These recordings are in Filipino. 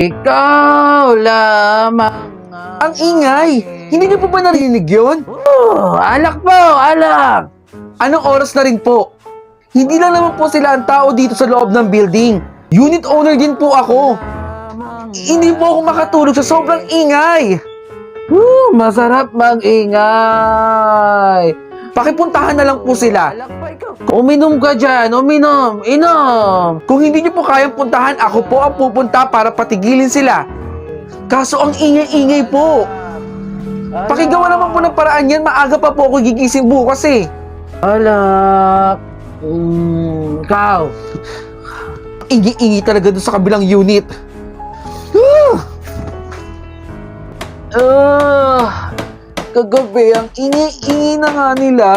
Ikaw lamang. Ang ingay! Hindi niyo po ba narinig yun? Alak po, alak. Anong oras na rin po? Hindi lang naman po sila ang tao dito sa loob ng building. Unit owner din po ako. Hindi po ako makatulog sa sobrang ingay. Masarap mag-ingay. Pakipuntahan na lang po sila. Uminom ka dyan, uminom, inom. Kung hindi niyo po kayang puntahan, ako po ang pupunta para patigilin sila. Kaso ang ingay-ingay po. Pakigawa naman po ng paraan yan. Maaga pa po ako gigising bukas eh. Alak. Ikaw. Ingi-ingi talaga doon sa kabilang unit. Kagabi, ang ingi-ingi na nga nila.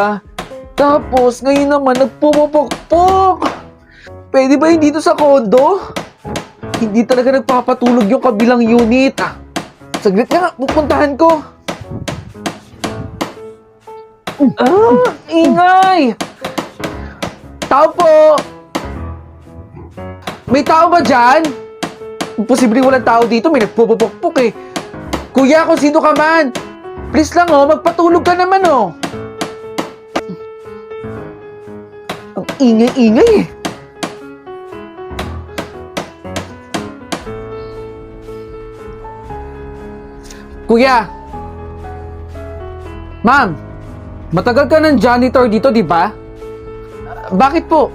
Tapos, ngayon naman, nagpupupukpok. Pwede ba hindi dito sa kondo? Hindi talaga nagpapatulog yung kabilang unit. Saglit nga, pupuntahan ko. Ingay! Tao po! May tao ba dyan? Posibleng walang tao dito, may nagpupupukpok eh. Kuya, kung sino ka man, please lang magpatulog ka naman Ang ingay-ingay eh. Kuya! Ma'am! Matagal ka ng janitor dito, di ba? Bakit po?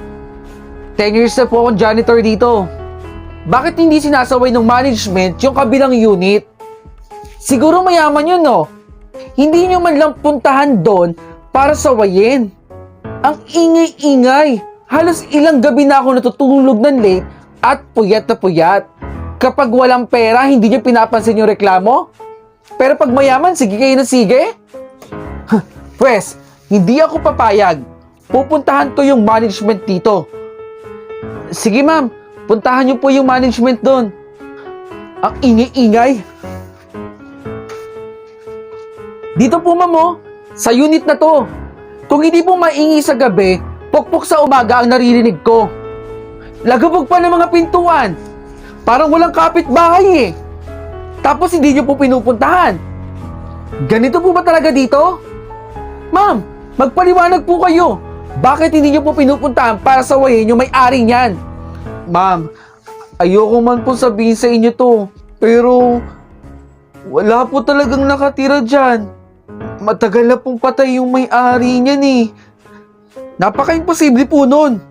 10 years na po akong janitor dito. Bakit hindi sinasaway ng management yung kabilang unit? Siguro mayaman yun, no? Hindi nyo man lang puntahan doon para sawayin. Ang ingay-ingay. Halos ilang gabi na ako natutulog ng late at puyat na puyat. Kapag walang pera, hindi nyo pinapansin yung reklamo? Pero pag mayaman, sige kayo na sige? Pwes, hindi ako papayag. Pupuntahan ko yung management dito. Sige ma'am, puntahan niyo po yung management doon. Ang ingay-ingay. Dito po ma'am sa unit na to. Kung hindi po maingay sa gabi, pukpok sa umaga ang naririnig ko. Lagabog pa ng mga pintuan. Parang walang kapitbahay eh. Tapos hindi niyo po pinupuntahan. Ganito po ba talaga dito? Ma'am, magpaliwanag po kayo. Bakit hindi niyo po pinupuntahan para sawayin yung may-ari niyan? Ma'am, ayoko man po sabihin sa inyo to. Pero, wala po talagang nakatira dyan. Matagal na pong patay yung may-ari niyan eh. Napaka-imposible po nun.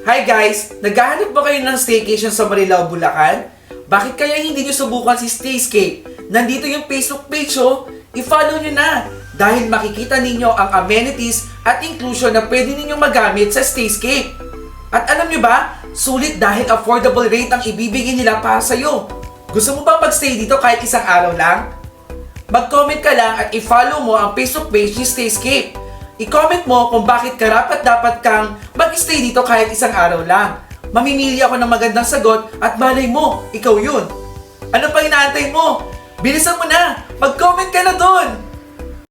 Hi guys! Naghahanap ba kayo ng staycation sa Marilao, Bulacan? Bakit kaya hindi nyo subukan si Stayscape? Nandito yung Facebook page i-follow nyo na! Dahil makikita ninyo ang amenities at inclusion na pwede ninyong magamit sa Stayscape. At alam nyo ba? Sulit dahil affordable rate ang ibibigay nila para sa'yo. Gusto mo ba mag-stay dito kahit isang araw lang? Mag-comment ka lang at i-follow mo ang Facebook page ni Stayscape. I-comment mo kung bakit karapat-dapat kang mag-stay dito kahit isang araw lang. Mamimili ako ng magandang sagot at malay mo, ikaw yun. Ano pa inaantay mo? Bilisan mo na! Mag-comment ka na doon!